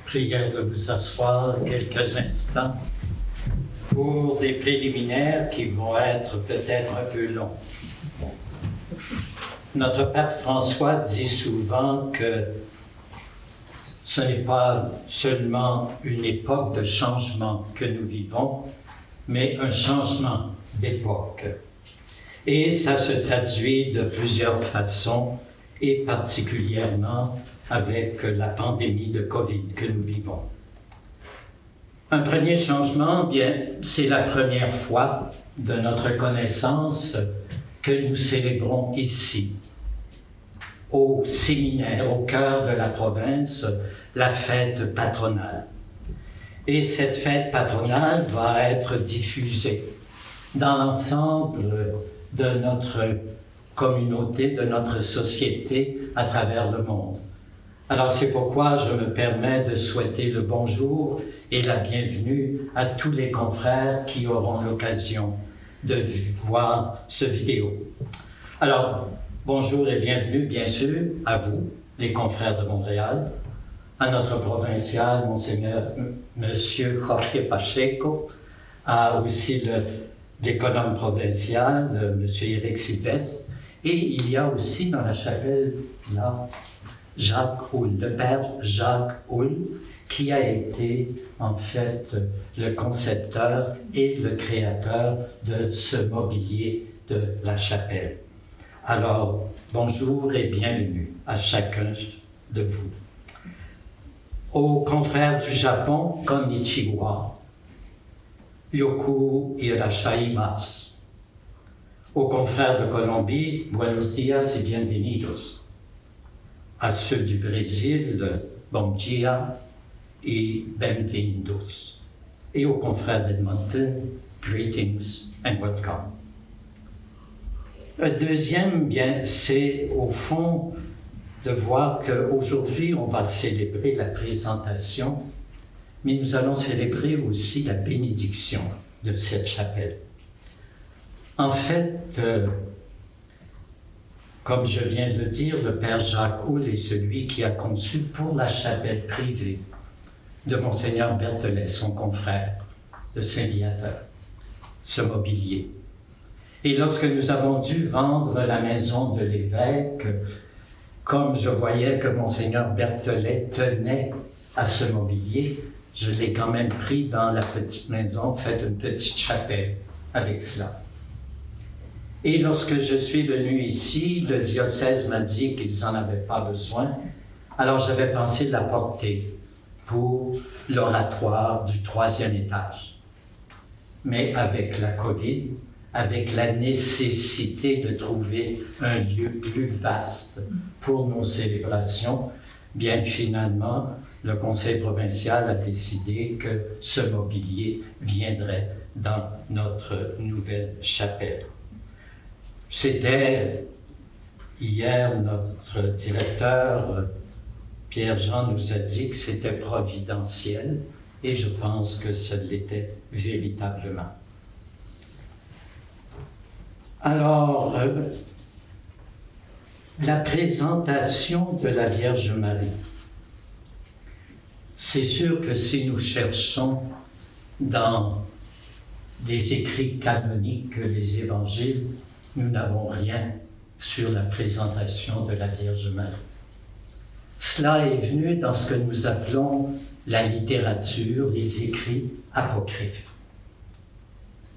Prière de vous asseoir quelques instants pour des préliminaires qui vont être peut-être un peu longs. Notre Père François dit souvent que ce n'est pas seulement une époque de changement que nous vivons, mais un changement d'époque. Et ça se traduit de plusieurs façons, et particulièrement avec la pandémie de COVID que nous vivons. Un premier changement, bien, c'est la première fois de notre connaissance que nous célébrons ici, au séminaire, au cœur de la province, la fête patronale. Et cette fête patronale va être diffusée dans l'ensemble de notre communauté, de notre société à travers le monde. Alors c'est pourquoi je me permets de souhaiter le bonjour et la bienvenue à tous les confrères qui auront l'occasion de voir ce vidéo. Alors, bonjour et bienvenue, bien sûr, à vous, les confrères de Montréal, à notre provincial, Monseigneur Monsieur Jorge Pacheco, à aussi l'économe provincial, Monsieur Éric Sylvestre, et il y a aussi dans la chapelle, là, Jacques Houle, le père Jacques Houle, qui a été en fait le concepteur et le créateur de ce mobilier de la chapelle. Alors, bonjour et bienvenue à chacun de vous. Aux confrères du Japon, konnichiwa, yoku irashaimasu. Aux confrères de Colombie, buenos días y bienvenidos. À ceux du Brésil, bon dia et bem-vindos. Et aux confrères d'Edmonton, greetings and welcome. Le deuxième, bien, c'est au fond de voir qu'aujourd'hui, on va célébrer la présentation, mais nous allons célébrer aussi la bénédiction de cette chapelle. En fait, comme je viens de le dire, le père Jacques Houle est celui qui a conçu pour la chapelle privée de Monseigneur Berthelet, son confrère de Saint-Viateur, ce mobilier. Et lorsque nous avons dû vendre la maison de l'évêque, comme je voyais que Monseigneur Berthelet tenait à ce mobilier, je l'ai quand même pris dans la petite maison, fait une petite chapelle avec cela. Et lorsque je suis venu ici, le diocèse m'a dit qu'ils n'en avaient pas besoin, alors j'avais pensé de la porter pour l'oratoire du 3e étage. Mais avec la COVID, avec la nécessité de trouver un lieu plus vaste pour nos célébrations, bien finalement, le Conseil provincial a décidé que ce mobilier viendrait dans notre nouvelle chapelle. C'était hier, notre directeur, Pierre-Jean, nous a dit que c'était providentiel, et je pense que ce l'était véritablement. Alors, la présentation de la Vierge Marie. C'est sûr que si nous cherchons dans les écrits canoniques, les évangiles, nous n'avons rien sur la présentation de la Vierge Marie. Cela est venu dans ce que nous appelons la littérature, les écrits apocryphes.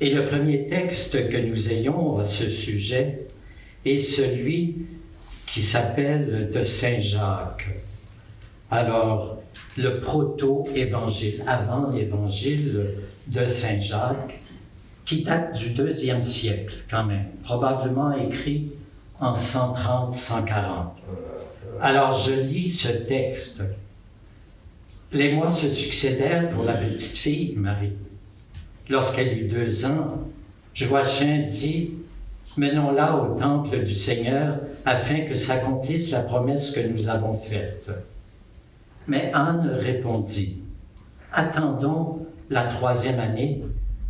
Et le premier texte que nous ayons à ce sujet est celui qui s'appelle de Saint Jacques. Alors, le proto-évangile, avant l'évangile de Saint Jacques, qui date du IIe siècle quand même, probablement écrit en 130-140. Alors, je lis ce texte. Les mois se succédèrent pour la petite fille, Marie. Lorsqu'elle eut 2 ans, Joachim dit « Menons-la au temple du Seigneur afin que s'accomplisse la promesse que nous avons faite. » Mais Anne répondit « Attendons la 3e année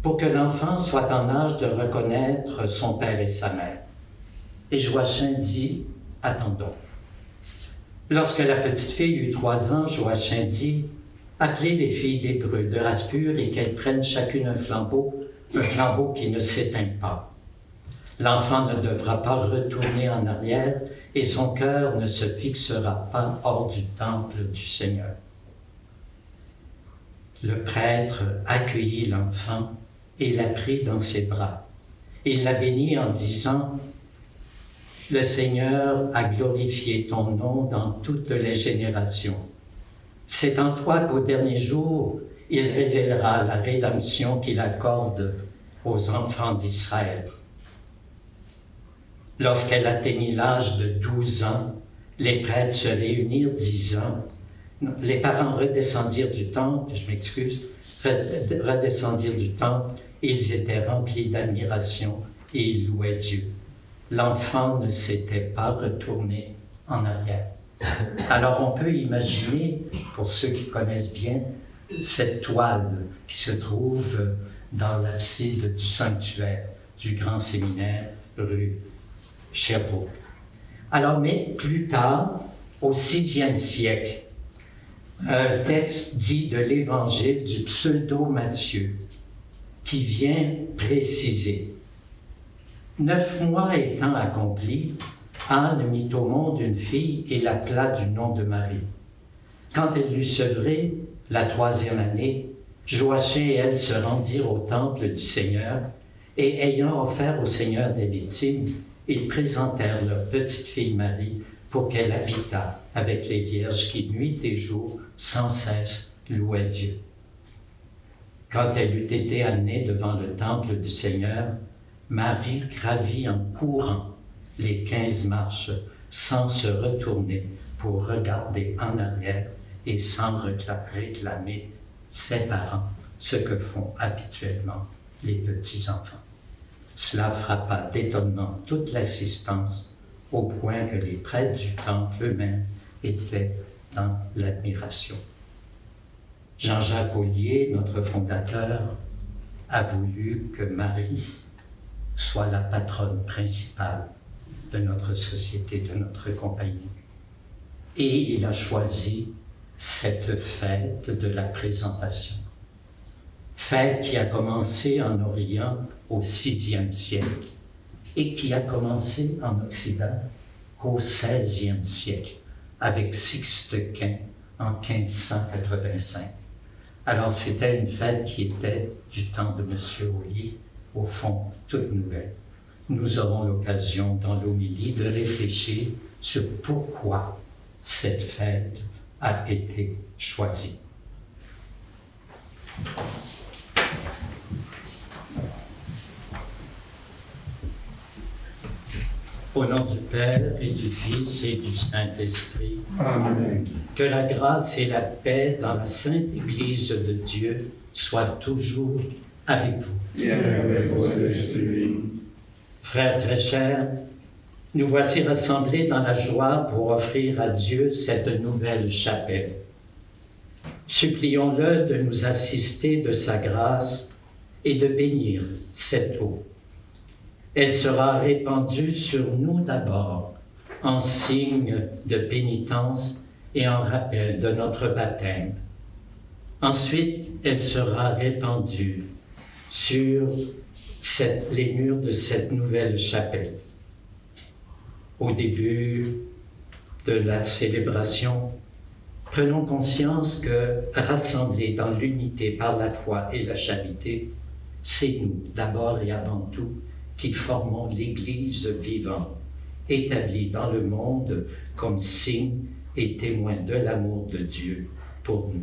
pour que l'enfant soit en âge de reconnaître son père et sa mère. » Et Joachim dit « Attendons. » Lorsque la petite fille eut 3 ans, Joachim dit « Appelez les filles d'Hébreu de race pure et qu'elles prennent chacune un flambeau qui ne s'éteint pas. L'enfant ne devra pas retourner en arrière et son cœur ne se fixera pas hors du temple du Seigneur. » Le prêtre accueillit l'enfant et la prit dans ses bras. Il la bénit en disant « Le Seigneur a glorifié ton nom dans toutes les générations. C'est en toi qu'au dernier jour, il révélera la rédemption qu'il accorde aux enfants d'Israël. » Lorsqu'elle atteignit l'âge de 12 ans, les prêtres se réunirent disant, les parents redescendirent du temple, redescendirent du temple, ils étaient remplis d'admiration et ils louaient Dieu. L'enfant ne s'était pas retourné en arrière. Alors on peut imaginer, pour ceux qui connaissent bien, cette toile qui se trouve dans l'abside du sanctuaire du grand séminaire rue Sherbrooke. Alors, mais plus tard, au VIe siècle, un texte dit de l'évangile du pseudo-Matthieu qui vient préciser. 9 mois étant accomplis, Anne mit au monde une fille et l'appela du nom de Marie. Quand elle l'eut sevrée, la 3e année, Joachim et elle se rendirent au temple du Seigneur et ayant offert au Seigneur des victimes, ils présentèrent leur petite fille Marie pour qu'elle habitât avec les vierges qui, nuit et jour, sans cesse louaient Dieu. Quand elle eut été amenée devant le temple du Seigneur, Marie gravit en courant les 15 marches sans se retourner pour regarder en arrière et sans réclamer ses parents, ce que font habituellement les petits-enfants. Cela frappa d'étonnement toute l'assistance, au point que les prêtres du temple eux-mêmes étaient dans l'admiration. Jean-Jacques Ollier, notre fondateur, a voulu que Marie soit la patronne principale de notre société, de notre compagnie. Et il a choisi cette fête de la présentation. Fête qui a commencé en Orient au VIe siècle et qui a commencé en Occident qu'au XVIe siècle, avec Sixte Quint en 1585. Alors c'était une fête qui était du temps de M. Ollier, au fond, toute nouvelle. Nous aurons l'occasion dans l'homélie de réfléchir sur pourquoi cette fête a été choisie. Au nom du Père et du Fils et du Saint-Esprit. Amen. Que la grâce et la paix dans la Sainte Église de Dieu soient toujours avec vous. Et avec votre esprit. Frères très chers, nous voici rassemblés dans la joie pour offrir à Dieu cette nouvelle chapelle. Supplions-le de nous assister de sa grâce et de bénir cette eau. Elle sera répandue sur nous d'abord en signe de pénitence et en rappel de notre baptême. Ensuite, elle sera répandue sur les murs de cette nouvelle chapelle. Au début de la célébration, prenons conscience que, rassemblés dans l'unité par la foi et la charité, c'est nous, d'abord et avant tout, qui formons l'Église vivante, établie dans le monde comme signe et témoin de l'amour de Dieu pour nous.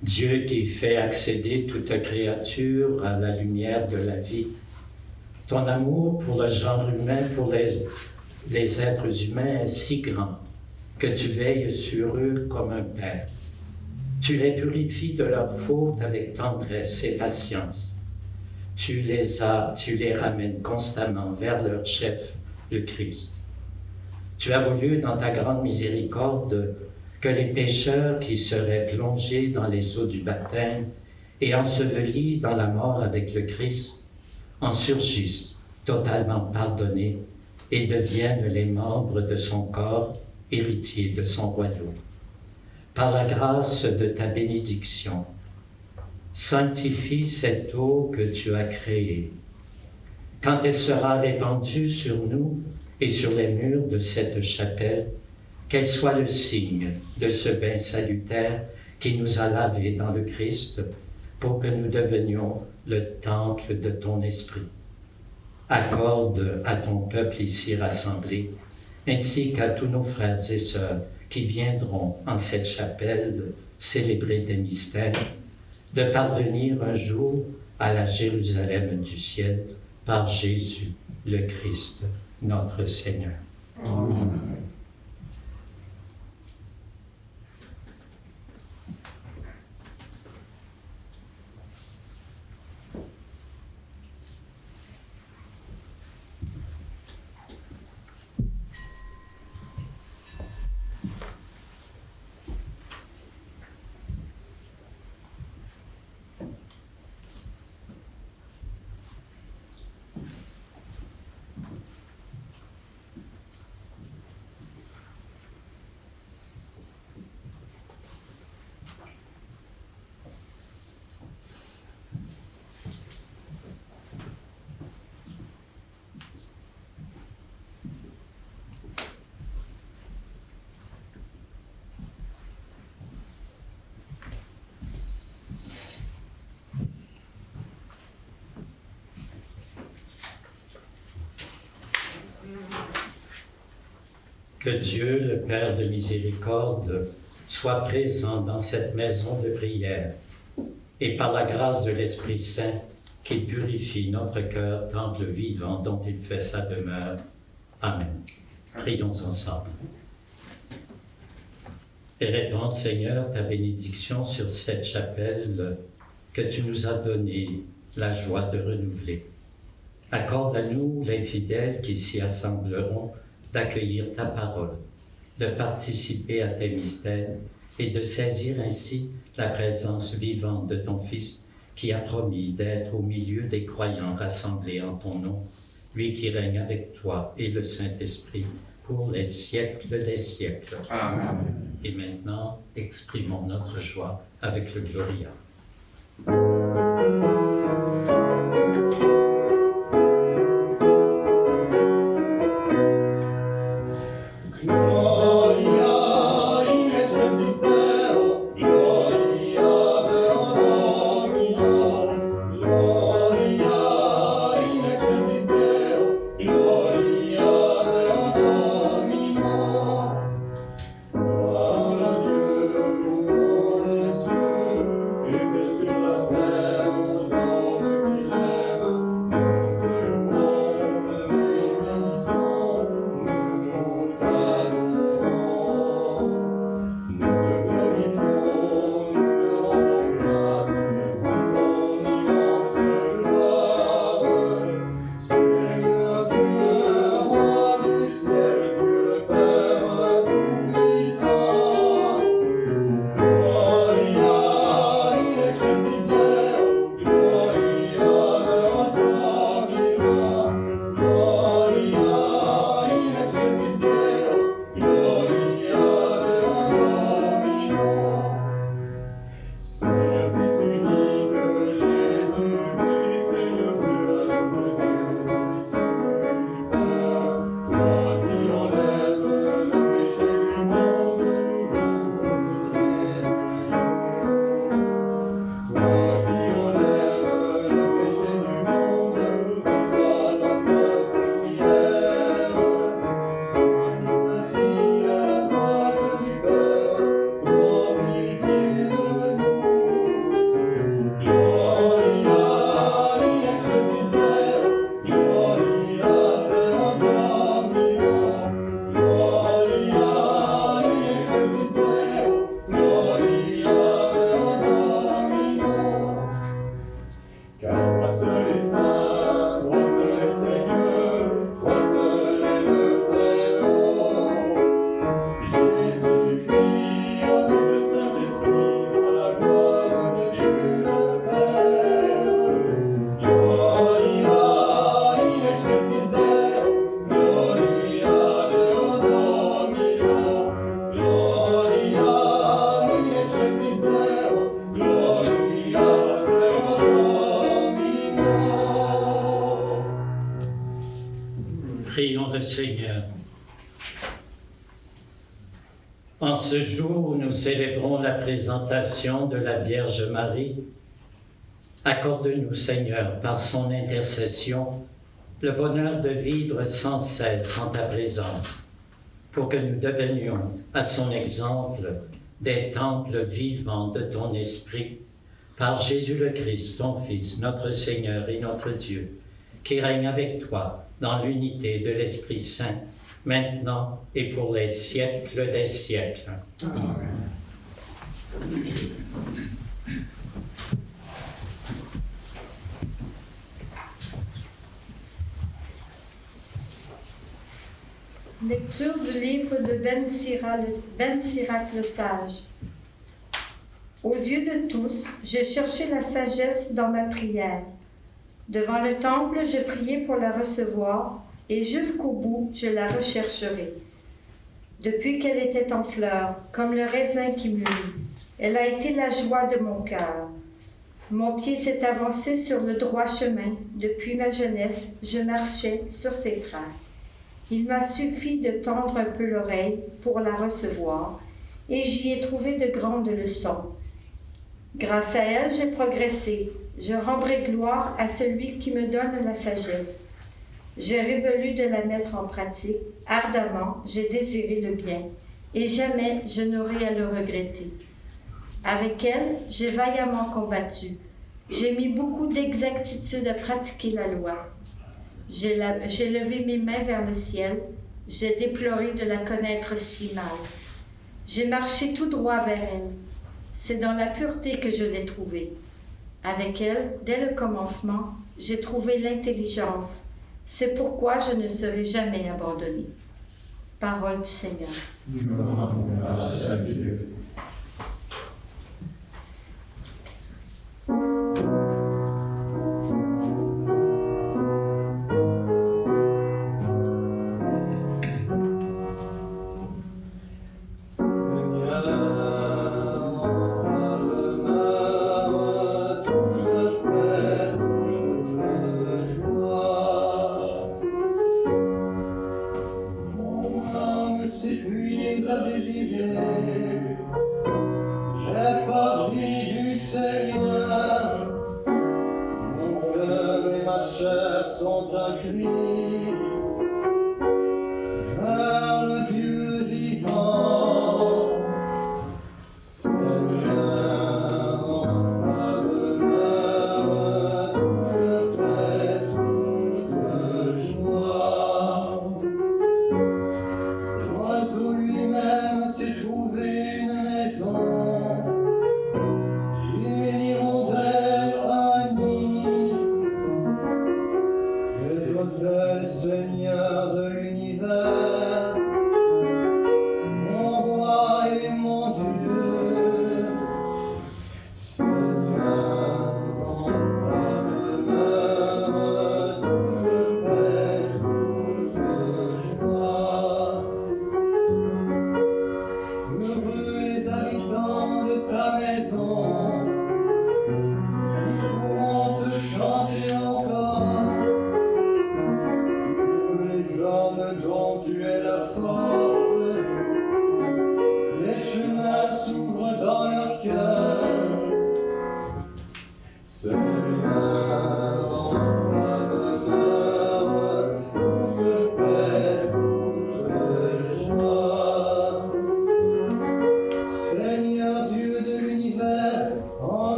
Dieu qui fait accéder toute créature à la lumière de la vie, ton amour pour le genre humain, pour les êtres humains est si grand que tu veilles sur eux comme un père. Tu les purifies de leurs fautes avec tendresse et patience. Tu les ramènes constamment vers leur chef, le Christ. Tu as voulu, dans ta grande miséricorde, que les pécheurs qui seraient plongés dans les eaux du baptême et ensevelis dans la mort avec le Christ en surgissent, totalement pardonnés, et deviennent les membres de son corps, héritiers de son royaume. Par la grâce de ta bénédiction, sanctifie cette eau que tu as créée. Quand elle sera répandue sur nous et sur les murs de cette chapelle, qu'elle soit le signe de ce bain salutaire qui nous a lavés dans le Christ pour que nous devenions le temple de ton esprit. Accorde à ton peuple ici rassemblé, ainsi qu'à tous nos frères et sœurs qui viendront en cette chapelle célébrer des mystères, de parvenir un jour à la Jérusalem du ciel par Jésus, le Christ, notre Seigneur. Amen. Que Dieu, le Père de miséricorde, soit présent dans cette maison de prière et par la grâce de l'Esprit Saint, qu'il purifie notre cœur, temple vivant dont il fait sa demeure. Amen. Prions ensemble. Et répands, Seigneur, ta bénédiction sur cette chapelle que tu nous as donné la joie de renouveler. Accorde à nous, les fidèles qui s'y assembleront, d'accueillir ta parole, de participer à tes mystères et de saisir ainsi la présence vivante de ton Fils qui a promis d'être au milieu des croyants rassemblés en ton nom, lui qui règne avec toi et le Saint-Esprit pour les siècles des siècles. Amen. Et maintenant, exprimons notre joie avec le Gloria. Sur la Prions le Seigneur. En ce jour où nous célébrons la présentation de la Vierge Marie, accorde-nous, Seigneur, par son intercession, le bonheur de vivre sans cesse en ta présence, pour que nous devenions, à son exemple, des temples vivants de ton Esprit, par Jésus le Christ, ton Fils, notre Seigneur et notre Dieu, qui règne avec toi dans l'unité de l'Esprit Saint, maintenant et pour les siècles des siècles. Amen. Lecture du livre de Ben Sirac le Sage. Aux yeux de tous, je cherchais la sagesse dans ma prière. Devant le temple, je priais pour la recevoir, et jusqu'au bout, je la rechercherai. Depuis qu'elle était en fleurs, comme le raisin qui mûrit, elle a été la joie de mon cœur. Mon pied s'est avancé sur le droit chemin. Depuis ma jeunesse, je marchais sur ses traces. Il m'a suffi de tendre un peu l'oreille pour la recevoir, et j'y ai trouvé de grandes leçons. Grâce à elle, j'ai progressé. Je rendrai gloire à celui qui me donne la sagesse. J'ai résolu de la mettre en pratique. Ardemment, j'ai désiré le bien, et jamais je n'aurai à le regretter. Avec elle, j'ai vaillamment combattu. J'ai mis beaucoup d'exactitude à pratiquer la loi. J'ai levé mes mains vers le ciel. J'ai déploré de la connaître si mal. J'ai marché tout droit vers elle. C'est dans la pureté que je l'ai trouvée. Avec elle, dès le commencement, j'ai trouvé l'intelligence. C'est pourquoi je ne serai jamais abandonnée. Parole du Seigneur. Nous rendons grâce à Dieu.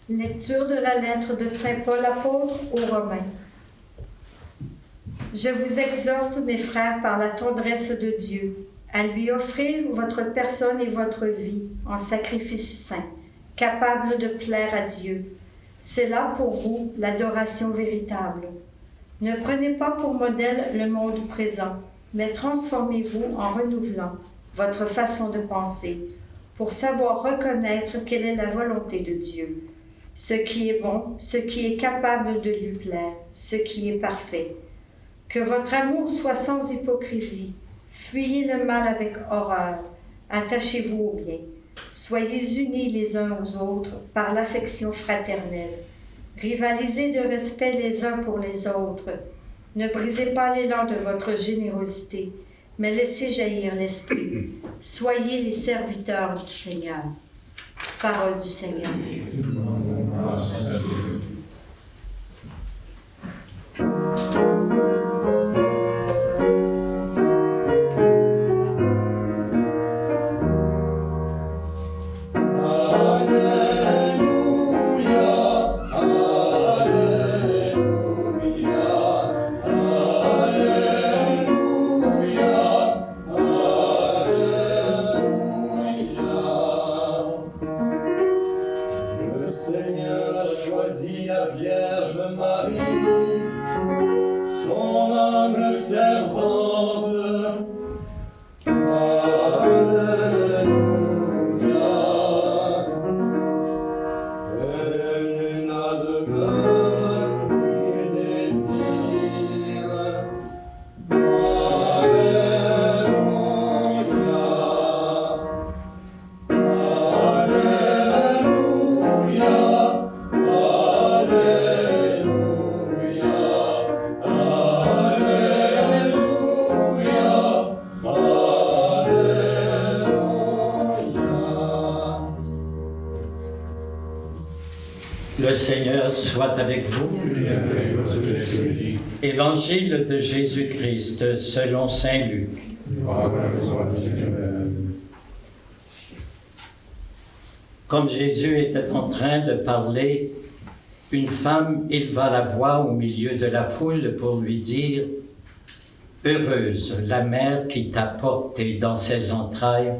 Lecture de la lettre de Saint Paul apôtre aux Romains. Je vous exhorte, mes frères, par la tendresse de Dieu, à lui offrir votre personne et votre vie en sacrifice saint, capable de plaire à Dieu. C'est là pour vous l'adoration véritable. Ne prenez pas pour modèle le monde présent, mais transformez-vous en renouvelant votre façon de penser pour savoir reconnaître quelle est la volonté de Dieu, ce qui est bon, ce qui est capable de lui plaire, ce qui est parfait. Que votre amour soit sans hypocrisie. Fuyez le mal avec horreur. Attachez-vous au bien. Soyez unis les uns aux autres par l'affection fraternelle. Rivalisez de respect les uns pour les autres. Ne brisez pas l'élan de votre générosité, mais laissez jaillir l'esprit. Soyez les serviteurs du Seigneur. Parole du Seigneur. Le Seigneur soit avec vous. Évangile de Jésus-Christ selon saint Luc. Comme Jésus était en train de parler, une femme éleva la voix au milieu de la foule pour lui dire « Heureuse la mère qui t'a porté dans ses entrailles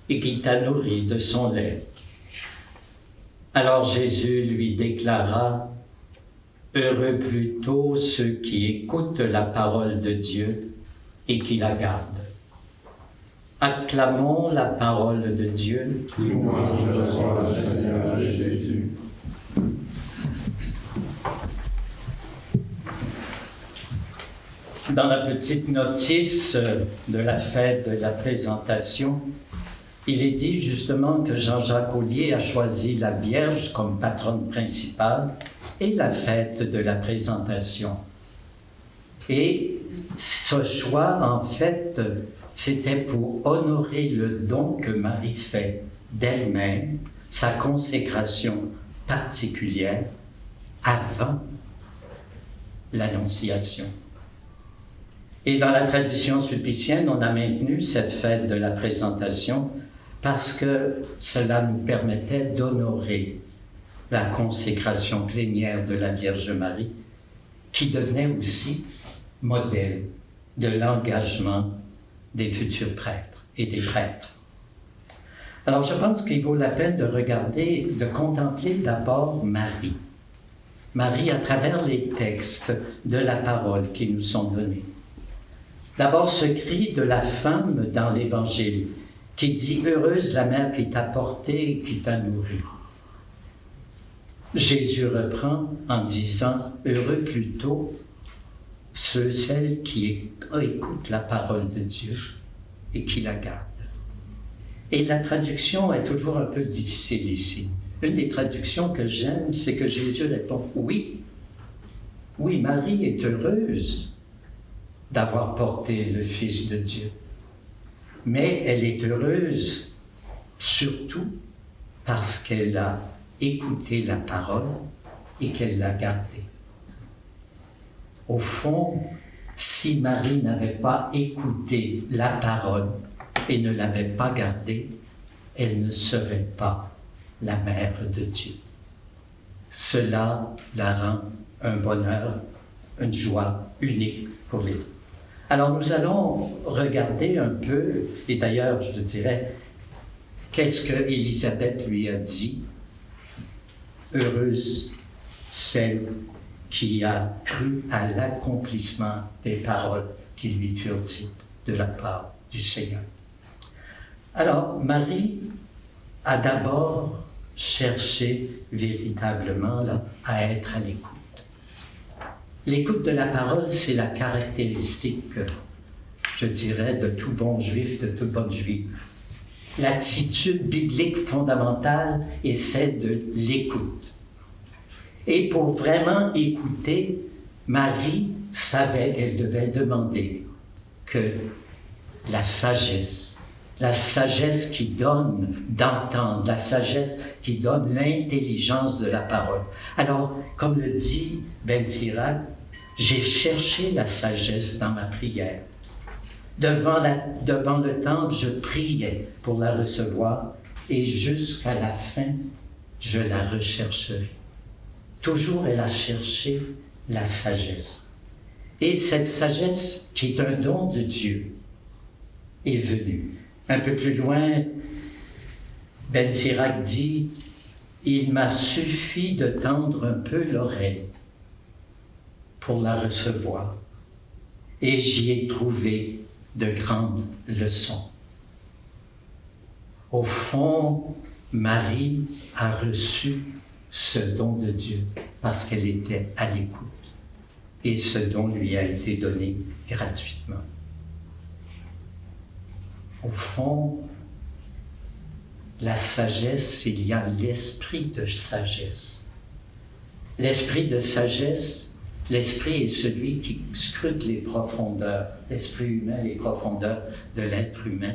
et qui t'a nourri de son lait. » Alors Jésus lui déclara « Heureux plutôt ceux qui écoutent la parole de Dieu et qui la gardent. » Acclamons la parole de Dieu. Louange soit Seigneur Jésus. Dans la petite notice de la fête de la présentation, il est dit justement que Jean-Jacques Ollier a choisi la Vierge comme patronne principale et la fête de la présentation. Et ce choix, en fait, c'était pour honorer le don que Marie fait d'elle-même, sa consécration particulière avant l'Annonciation. Et dans la tradition sulpicienne, on a maintenu cette fête de la présentation parce que cela nous permettait d'honorer la consécration plénière de la Vierge Marie, qui devenait aussi modèle de l'engagement des futurs prêtres et des prêtres. Alors je pense qu'il vaut la peine de regarder, de contempler d'abord Marie. Marie à travers les textes de la parole qui nous sont donnés. D'abord ce cri de la femme dans l'Évangile qui dit « Heureuse la mère qui t'a porté et qui t'a nourri ». Jésus reprend en disant « Heureux plutôt celles qui écoutent la parole de Dieu et qui la gardent ». Et la traduction est toujours un peu difficile ici. Une des traductions que j'aime, c'est que Jésus répond « Oui, oui, Marie est heureuse d'avoir porté le Fils de Dieu. Mais elle est heureuse surtout parce qu'elle a écouté la parole et qu'elle l'a gardée. Au fond, si Marie n'avait pas écouté la parole et ne l'avait pas gardée, elle ne serait pas la mère de Dieu. Cela la rend un bonheur, une joie unique pour les deux. Alors nous allons regarder un peu, et d'ailleurs je dirais, qu'est-ce que Élisabeth lui a dit? Heureuse celle qui a cru à l'accomplissement des paroles qui lui furent dites de la part du Seigneur. Alors Marie a d'abord cherché véritablement là, à être à l'écoute. L'écoute de la parole, c'est la caractéristique, je dirais, de tout bon juif, de toute bonne juive. L'attitude biblique fondamentale est celle de l'écoute. Et pour vraiment écouter, Marie savait qu'elle devait demander que la sagesse qui donne d'entendre, la sagesse qui donne l'intelligence de la parole. Alors, comme le dit Ben Sirac, j'ai cherché la sagesse dans ma prière. Devant le temple, je priais pour la recevoir et jusqu'à la fin, je la rechercherai. Toujours, elle a cherché la sagesse. Et cette sagesse, qui est un don de Dieu, est venue. Un peu plus loin, Ben Sirac dit « Il m'a suffi de tendre un peu l'oreille pour la recevoir, et j'y ai trouvé de grandes leçons. » Au fond, Marie a reçu ce don de Dieu parce qu'elle était à l'écoute, et ce don lui a été donné gratuitement. Au fond, la sagesse, il y a l'esprit de sagesse. L'esprit de sagesse, l'esprit est celui qui scrute les profondeurs, l'esprit humain, les profondeurs de l'être humain,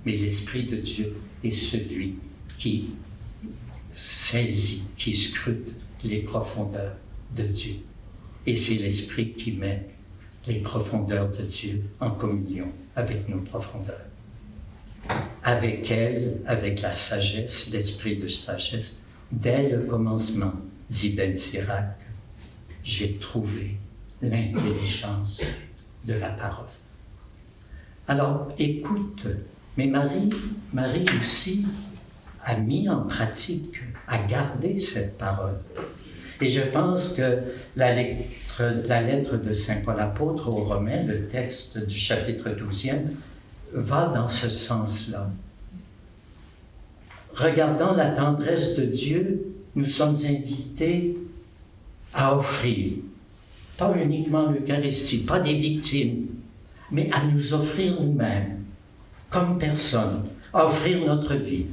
mais l'esprit de Dieu est celui qui saisit, qui scrute les profondeurs de Dieu. Et c'est l'esprit qui met les profondeurs de Dieu en communion avec nos profondeurs. Avec elle, avec la sagesse, l'esprit de sagesse, dès le commencement, dit Ben Sirac, j'ai trouvé l'intelligence de la parole. Alors, écoute, mais Marie aussi a mis en pratique, a gardé cette parole. Et je pense que la lettre de Saint Paul apôtre aux Romains, le texte du chapitre 12e, va dans ce sens-là. Regardant la tendresse de Dieu, nous sommes invités à offrir, pas uniquement l'Eucharistie, pas des victimes, mais à nous offrir nous-mêmes, comme personne, à offrir notre vie.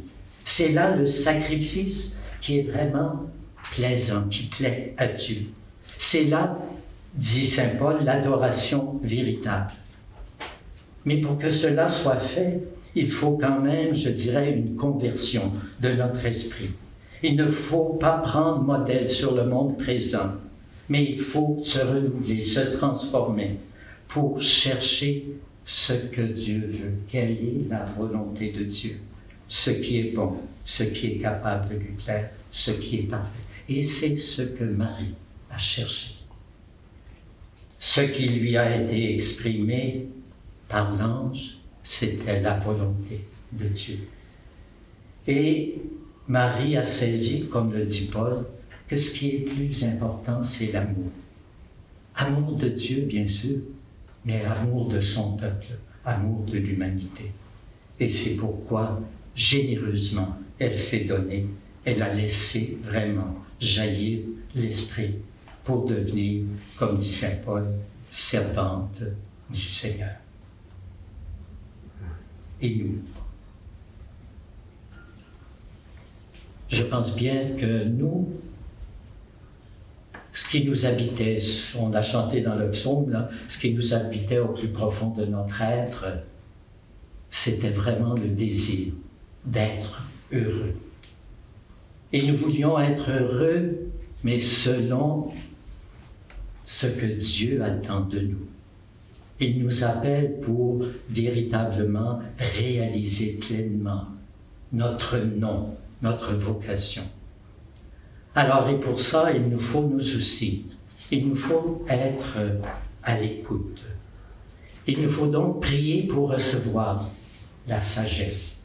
C'est là le sacrifice qui est vraiment plaisant, qui plaît à Dieu. C'est là, dit saint Paul, l'adoration véritable. Mais pour que cela soit fait, il faut quand même, je dirais, une conversion de notre esprit. Il ne faut pas prendre modèle sur le monde présent, mais il faut se renouveler, se transformer pour chercher ce que Dieu veut. Quelle est la volonté de Dieu? Ce qui est bon, ce qui est capable de lui plaire, ce qui est parfait. Et c'est ce que Marie a cherché. Ce qui lui a été exprimé par l'ange, c'était la volonté de Dieu. Et Marie a saisi, comme le dit Paul, que ce qui est plus important, c'est l'amour. Amour de Dieu, bien sûr, mais amour de son peuple, amour de l'humanité. Et c'est pourquoi, généreusement, elle s'est donnée, elle a laissé vraiment jaillir l'esprit pour devenir, comme dit saint Paul, servante du Seigneur. Et nous? Je pense bien que nous, ce qui nous habitait, on a chanté dans le psaume, là, ce qui nous habitait au plus profond de notre être, c'était vraiment le désir d'être heureux. Et nous voulions être heureux, mais selon ce que Dieu attend de nous. Il nous appelle pour véritablement réaliser pleinement notre nom, notre vocation. Alors, et pour ça, il nous faut nous aussi, il nous faut être à l'écoute. Il nous faut donc prier pour recevoir la sagesse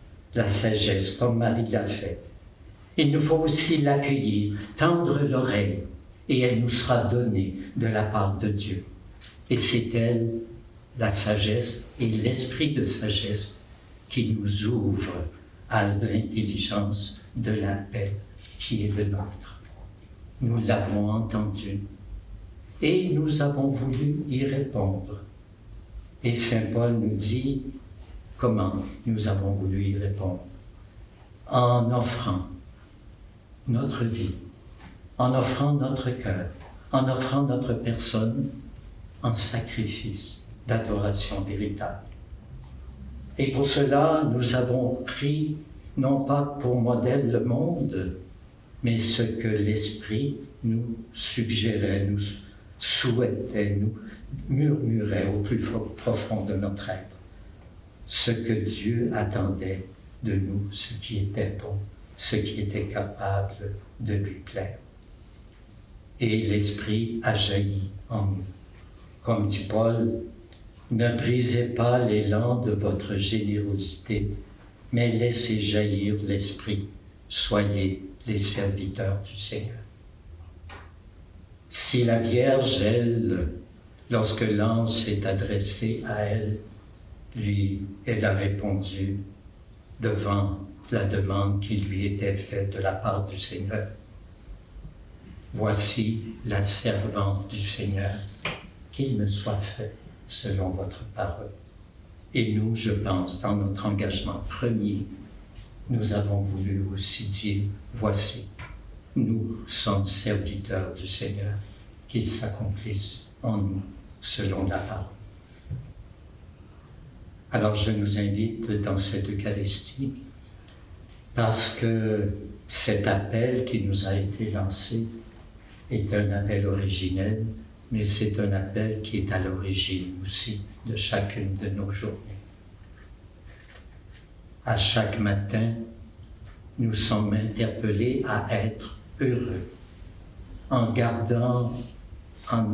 comme Marie l'a fait. Il nous faut aussi l'accueillir, tendre l'oreille, et elle nous sera donnée de la part de Dieu. Et c'est elle, la sagesse et l'esprit de sagesse qui nous ouvre à l'intelligence de l'appel qui est le nôtre. Nous l'avons entendu et nous avons voulu y répondre. Et Saint Paul nous dit comment nous avons voulu y répondre. En offrant notre vie, en offrant notre cœur, en offrant notre personne en sacrifice d'adoration véritable. Et pour cela, nous avons pris, non pas pour modèle le monde, mais ce que l'Esprit nous suggérait, nous souhaitait, nous murmurait au plus profond de notre être. Ce que Dieu attendait de nous, ce qui était bon, ce qui était capable de lui plaire. Et l'Esprit a jailli en nous. Comme dit Paul, ne brisez pas l'élan de votre générosité, mais laissez jaillir l'Esprit. Soyez les serviteurs du Seigneur. Si la Vierge, elle, lorsque l'ange s'est adressé à elle, elle a répondu devant la demande qui lui était faite de la part du Seigneur. Voici la servante du Seigneur, qu'il me soit fait selon votre parole. Et nous, je pense, dans notre engagement premier, nous avons voulu aussi dire, voici, nous sommes serviteurs du Seigneur, qu'il s'accomplisse en nous selon la parole. Alors je nous invite dans cette Eucharistie, parce que cet appel qui nous a été lancé est un appel originel, mais c'est un appel qui est à l'origine aussi de chacune de nos journées. À chaque matin, nous sommes interpellés à être heureux, en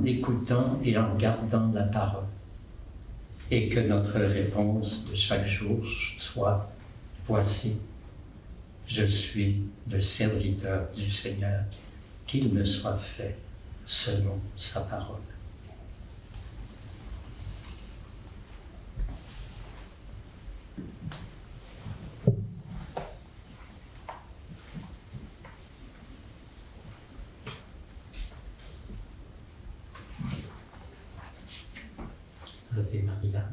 écoutant et en gardant la parole. Et que notre réponse de chaque jour soit, voici, je suis le serviteur du Seigneur, qu'il me soit fait selon sa parole. Ave Maria.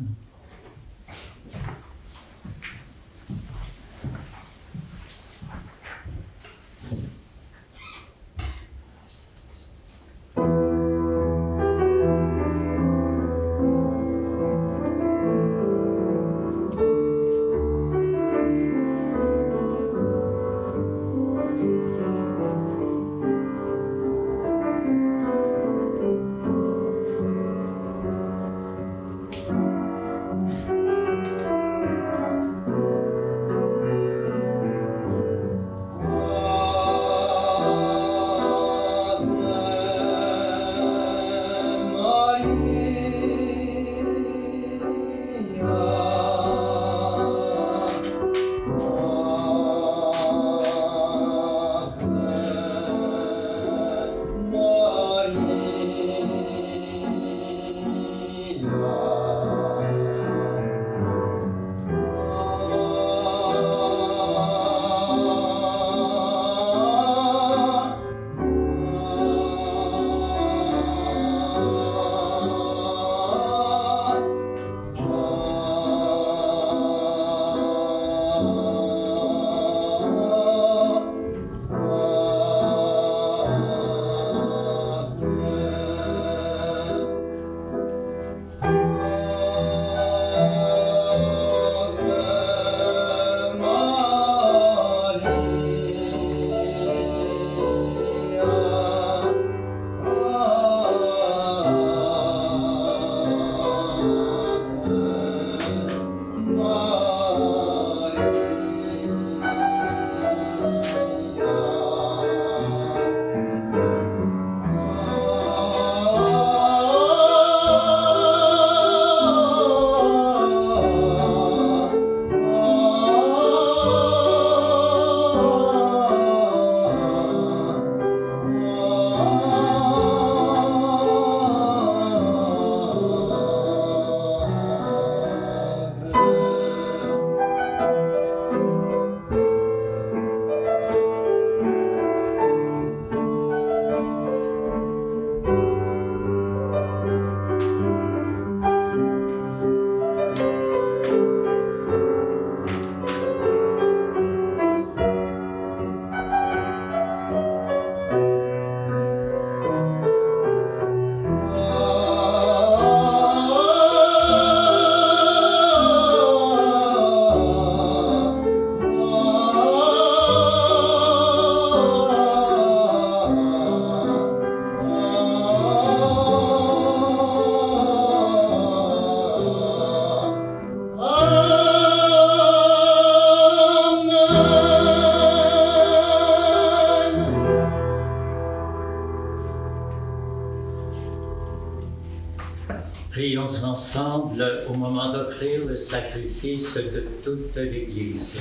Prions ensemble au moment d'offrir le sacrifice de toute l'Église.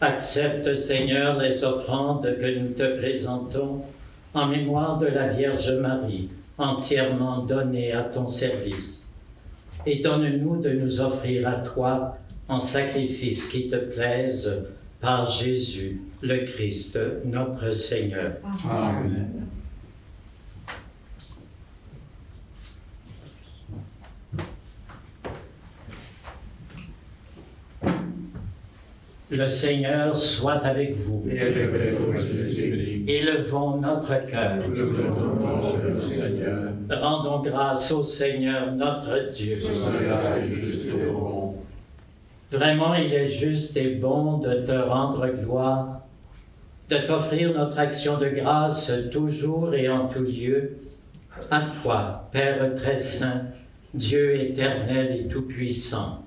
Accepte, Seigneur, les offrandes que nous te présentons en mémoire de la Vierge Marie, entièrement donnée à ton service. Et donne-nous de nous offrir à toi en sacrifice qui te plaise par Jésus, le Christ, notre Seigneur. Amen. Le Seigneur soit avec vous. Et avec votre esprit. Élevons notre cœur. Nous le au Seigneur. Rendons grâce au Seigneur notre Dieu. Cela est juste et bon. Vraiment, il est juste et bon de te rendre gloire, de t'offrir notre action de grâce toujours et en tout lieu. À toi, Père très saint, Dieu éternel et tout-puissant.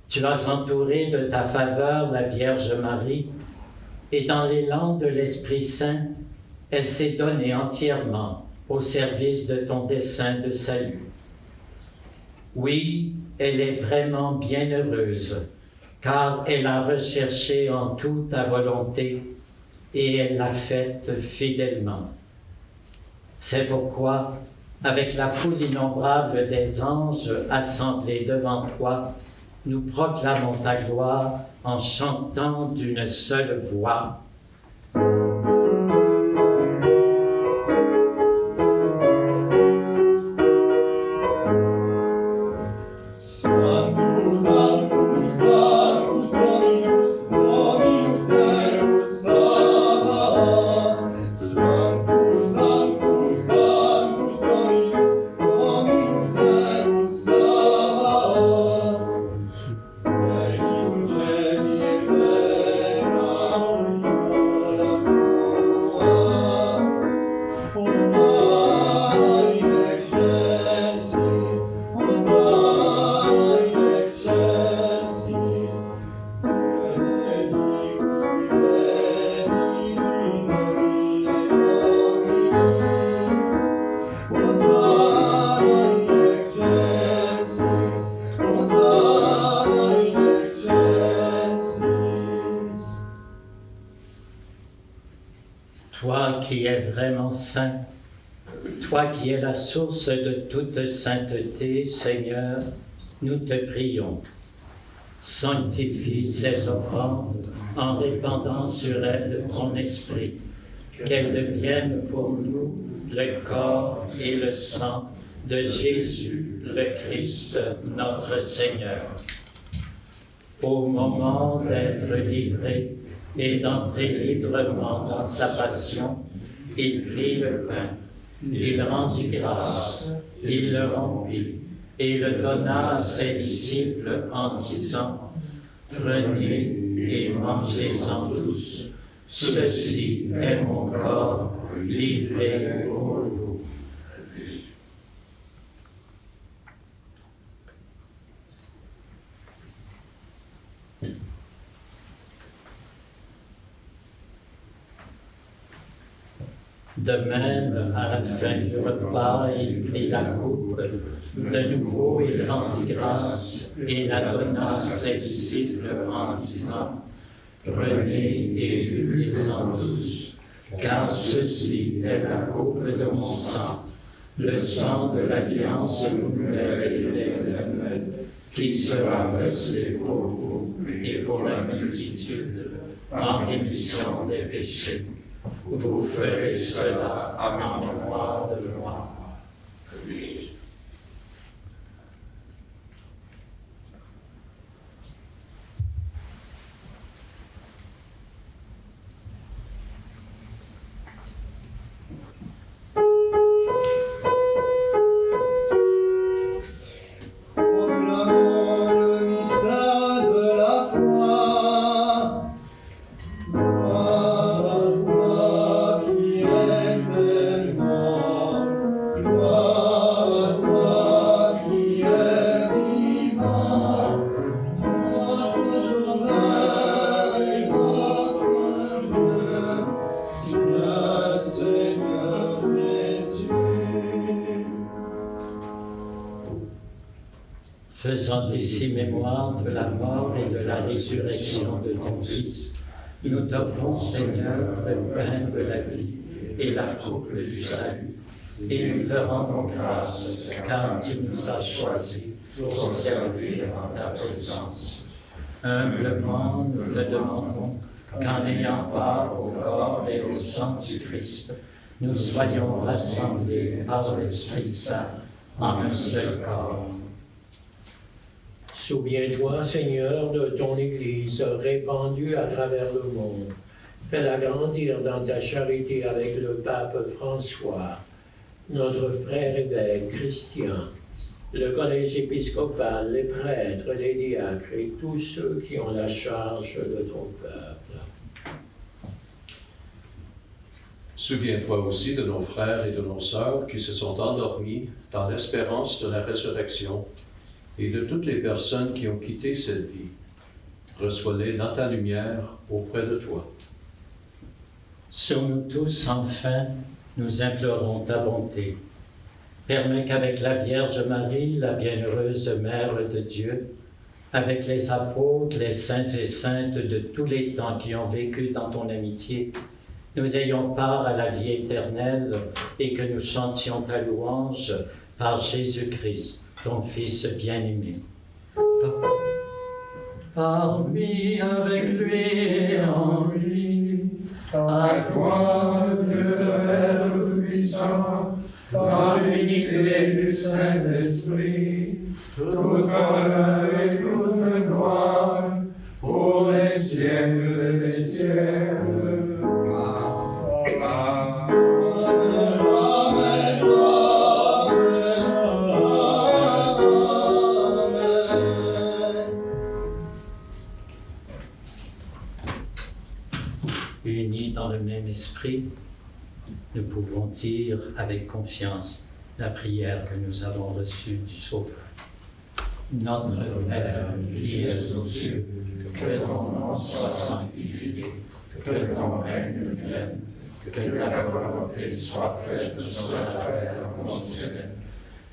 Tu as entouré de ta faveur la Vierge Marie, et dans l'élan de l'Esprit Saint, elle s'est donnée entièrement au service de ton dessein de salut. Oui, elle est vraiment bienheureuse, car elle a recherché en tout ta volonté, et elle l'a faite fidèlement. C'est pourquoi, avec la foule innombrable des anges assemblés devant toi, nous proclamons ta gloire en chantant d'une seule voix. Sanctus, Sanctus, Sanctus, Dominus, Dominus Deus Sabaoth. Sanctus, Sanctus, Sanctus, Dominus, Dominus Deus Sabaoth. Eis in cieli et terra gloria tua. Hosanna in excelsis, Hosanna in excelsis. Benedictus qui veni in nomine Domini. Hosanna in excelsis, Hosanna in excelsis. Toi qui es vraiment saint, toi qui es la source de toute sainteté, Seigneur, nous te prions. Sanctifie ces offrandes en répandant sur elles ton esprit, qu'elles deviennent pour nous le corps et le sang de Jésus, le Christ, notre Seigneur. Au moment d'être livré et d'entrer librement dans sa passion, il prit le pain, il rendit grâce, il le rompit et le donna à ses disciples en disant : « Prenez et mangez-en tous, ceci est mon corps livré pour vous. » De même, à la fin du repas, il prit la coupe. De nouveau, il rendit grâce et la donna à ses disciples en disant : « Prenez et buvez-en tous, car ceci est la coupe de mon sang, le sang de l'alliance nouvelle et éternelle, qui sera versé pour vous et pour la multitude en rémission des péchés. Vous ferez cela en mémoire de moi. » Proclamons le mystère de la foi. Gloire à toi qui es tellement faisant ici mémoire de la mort et de la résurrection de ton Fils, nous t'offrons, Seigneur, le pain de la vie et la coupe du salut. Et nous te rendons grâce, car tu nous as choisis pour servir en ta présence. Humblement, nous te demandons qu'en ayant part au corps et au sang du Christ, nous soyons rassemblés par l'Esprit Saint en un seul corps. Souviens-toi, Seigneur, de ton Église répandue à travers le monde. Fais-la grandir dans ta charité avec le pape François, notre frère évêque Christian, le collège épiscopal, les prêtres, les diacres et tous ceux qui ont la charge de ton peuple. Souviens-toi aussi de nos frères et de nos sœurs qui se sont endormis dans l'espérance de la résurrection et de toutes les personnes qui ont quitté cette vie. Reçois-les dans ta lumière auprès de toi. Sur nous tous, enfin, nous implorons ta bonté. Permets qu'avec la Vierge Marie, la bienheureuse Mère de Dieu, avec les apôtres, les saints et saintes de tous les temps qui ont vécu dans ton amitié, nous ayons part à la vie éternelle et que nous chantions ta louange par Jésus-Christ, ton Fils bien-aimé. Par lui, avec lui et en lui, À toi, Dieu le Père Tout-Puissant, dans l'unité du Saint-Esprit, tout honneur et toute gloire, pour les siècles des siècles. Amen. Amen, amen. Unis dans le même esprit, nous pouvons dire avec confiance la prière que nous avons reçue du Sauveur. Notre Père qui es aux cieux, que ton nom soit sanctifié, que ton règne vienne, que ta volonté soit faite sur la terre comme au ciel.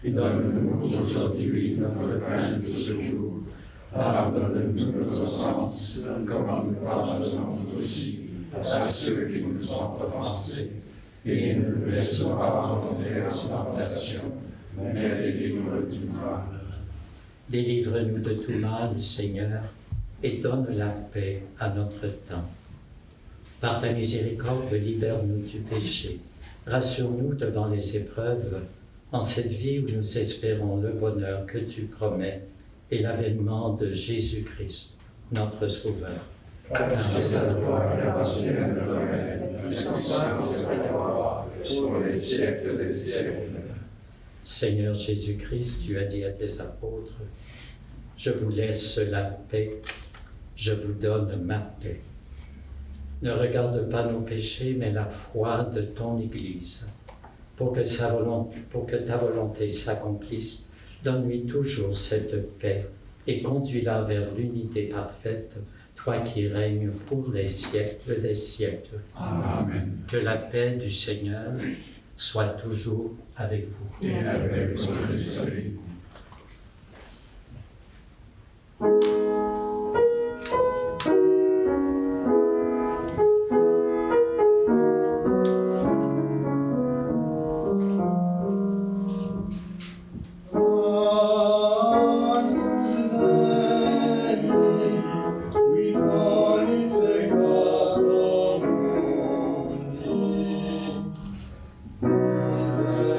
Donne-nous aujourd'hui notre pain de ce jour. Pardonne-nous nos offenses, comme nous pardonnons aussi à ceux qui nous ont offensés. Et ne nous laisse pas tomber en tentation, mais délivre-nous du mal. Délivre-nous de tout mal, Seigneur, et donne la paix à notre temps. Par ta miséricorde, libère-nous du péché. Rassure-nous devant les épreuves, en cette vie où nous espérons le bonheur que tu promets et l'avènement de Jésus-Christ, notre Sauveur. Car c'est à toi qu'appartient le règne, la puissance et la gloire, pour les siècles des siècles. Seigneur Jésus-Christ, tu as dit à tes apôtres, « Je vous laisse la paix, je vous donne ma paix. » Ne regarde pas nos péchés, mais la foi de ton Église. Pour que ta volonté s'accomplisse, donne-lui toujours cette paix et conduis-la vers l'unité parfaite, toi qui règnes pour les siècles des siècles. Amen. Que la paix du Seigneur soit toujours avec vous. Et avec votre esprit. Miserere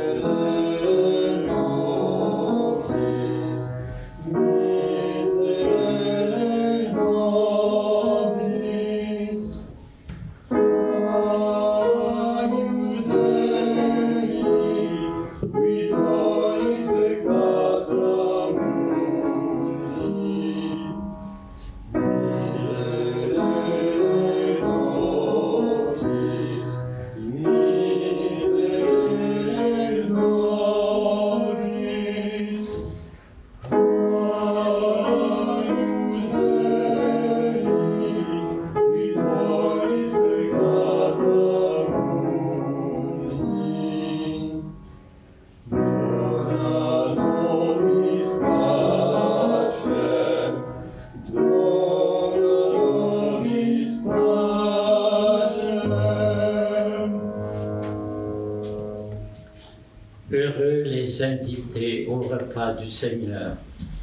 les invités au repas du Seigneur.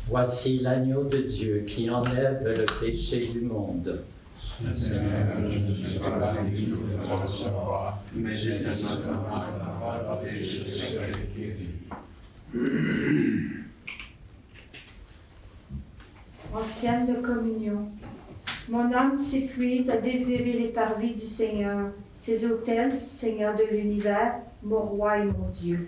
Voici l'agneau de Dieu qui enlève le péché du monde. Seigneur, je ne suis pas digne de te recevoir, mais je te demande la parole et je serai guéri. Ancienne de communion. Mon âme s'épuise à désirer les parvis du Seigneur, tes autels, Seigneur de l'univers, mon roi et mon Dieu.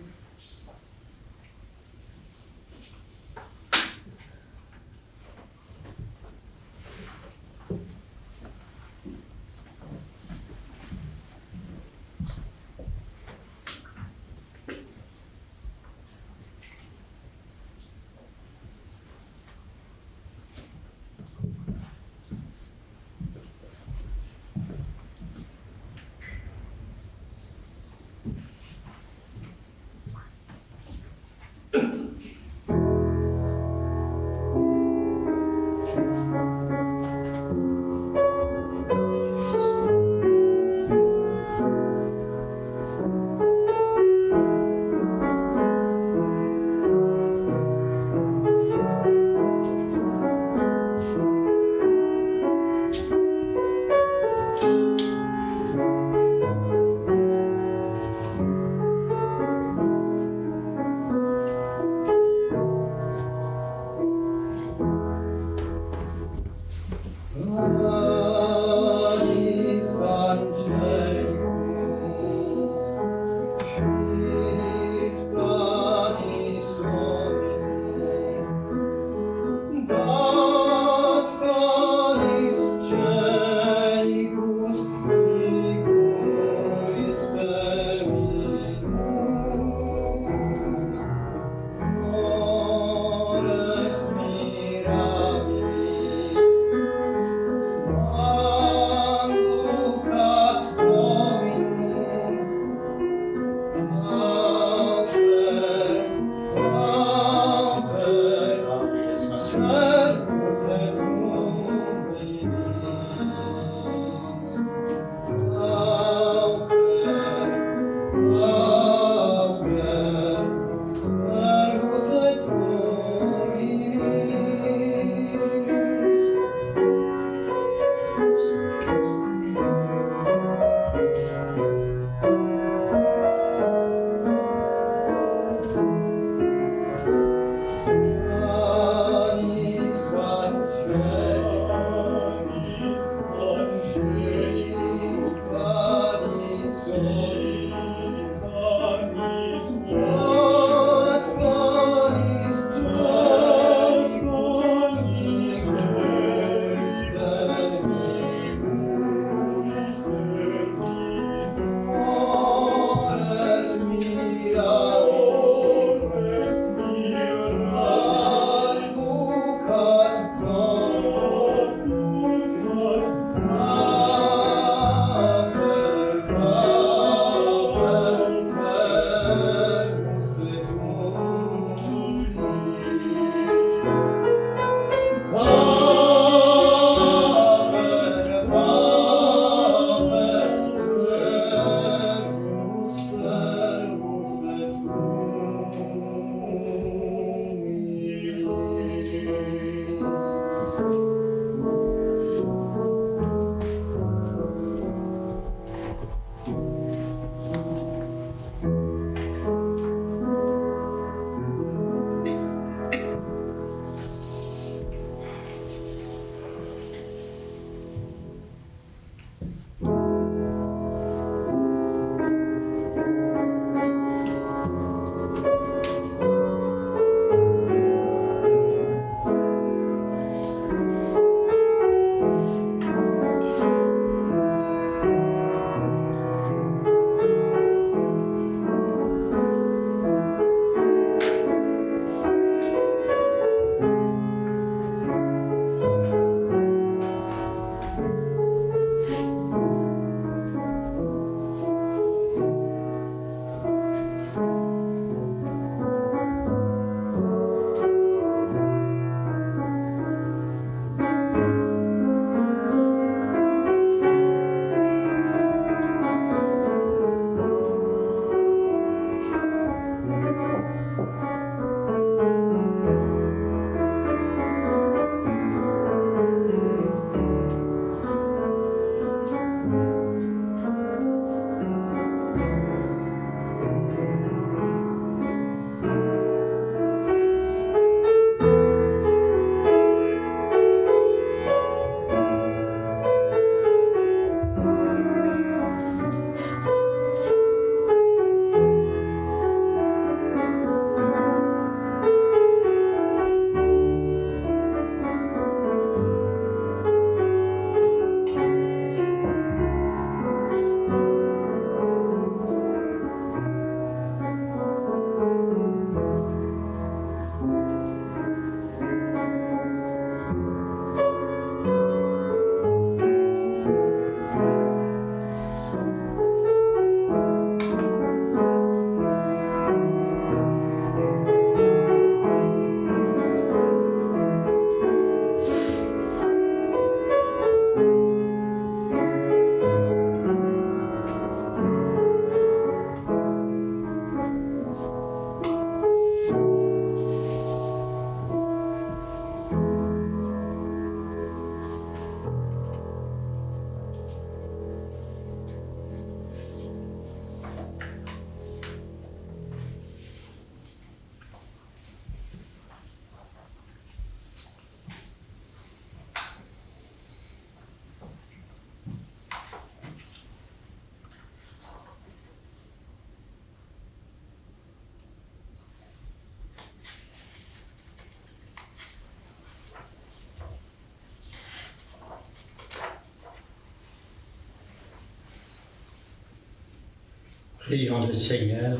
Prions le Seigneur.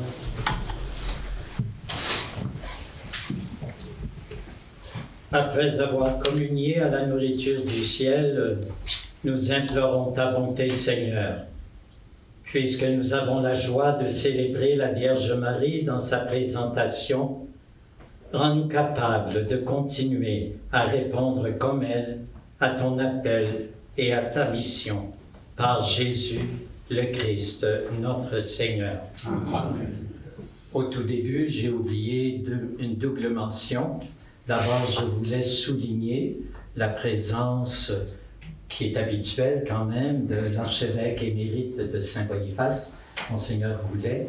Après avoir communié à la nourriture du ciel, nous implorons ta bonté, Seigneur. Puisque nous avons la joie de célébrer la Vierge Marie dans sa présentation, rends-nous capables de continuer à répondre comme elle à ton appel et à ta mission, par Jésus le Christ, notre Seigneur. Amen. Au tout début, j'ai oublié une double mention. D'abord, je voulais souligner la présence qui est habituelle quand même de l'archevêque émérite de Saint-Boniface, Monseigneur Goulet,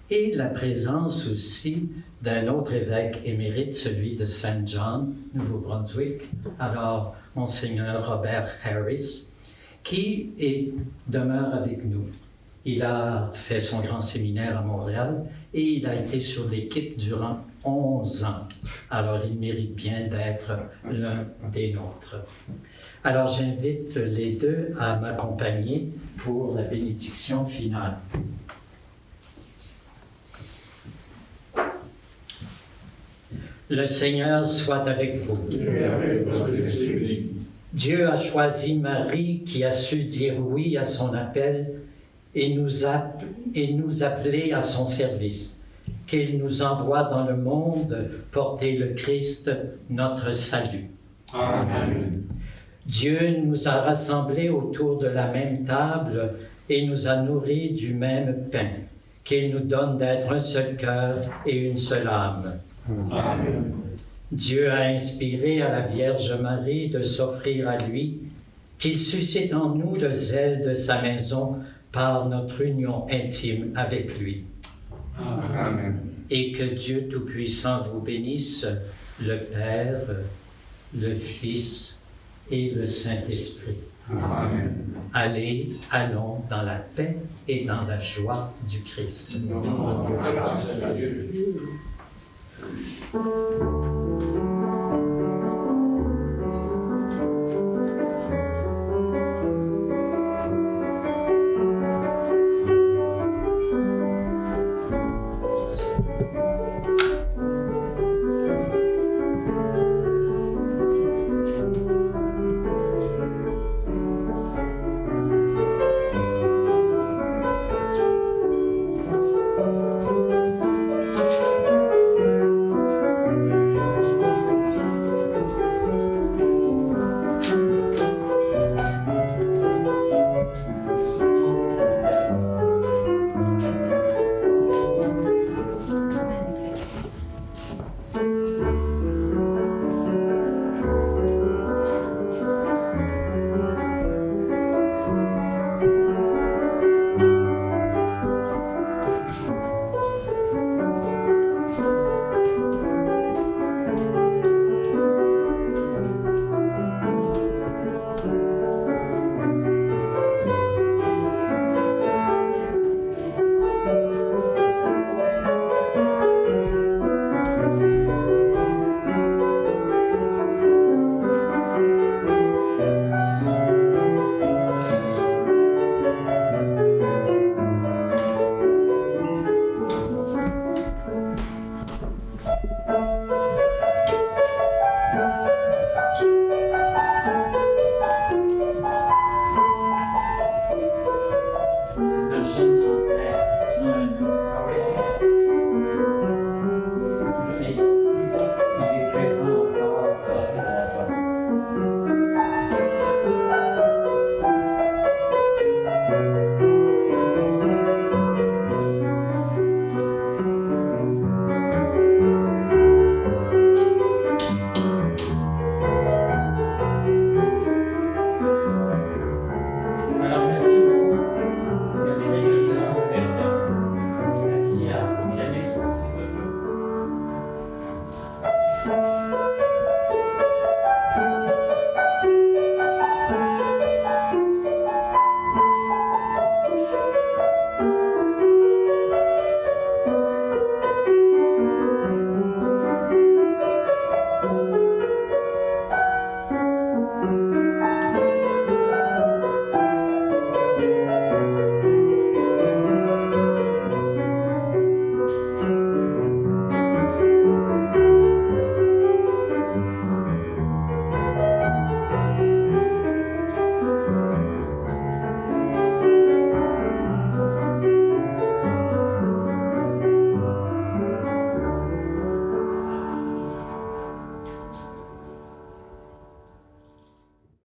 et la présence aussi d'un autre évêque émérite, celui de Saint John, Nouveau-Brunswick, alors Monseigneur Robert Harris, qui demeure avec nous. Il a fait son grand séminaire à Montréal et il a été sur l'équipe durant 11 ans. Alors il mérite bien d'être l'un des nôtres. Alors j'invite les deux à m'accompagner pour la bénédiction finale. Le Seigneur soit avec vous. Et avec votre esprit. Dieu a choisi Marie qui a su dire oui à son appel et nous appeler à son service, qu'il nous envoie dans le monde porter le Christ, notre salut. Amen. Dieu nous a rassemblés autour de la même table et nous a nourris du même pain, qu'il nous donne d'être un seul cœur et une seule âme. Amen. Dieu a inspiré à la Vierge Marie de s'offrir à lui, qu'il suscite en nous le zèle de sa maison par notre union intime avec lui. Amen. Et que Dieu Tout-Puissant vous bénisse, le Père, le Fils et le Saint-Esprit. Amen. Allons dans la paix et dans la joie du Christ. Nous rendons grâce à Dieu.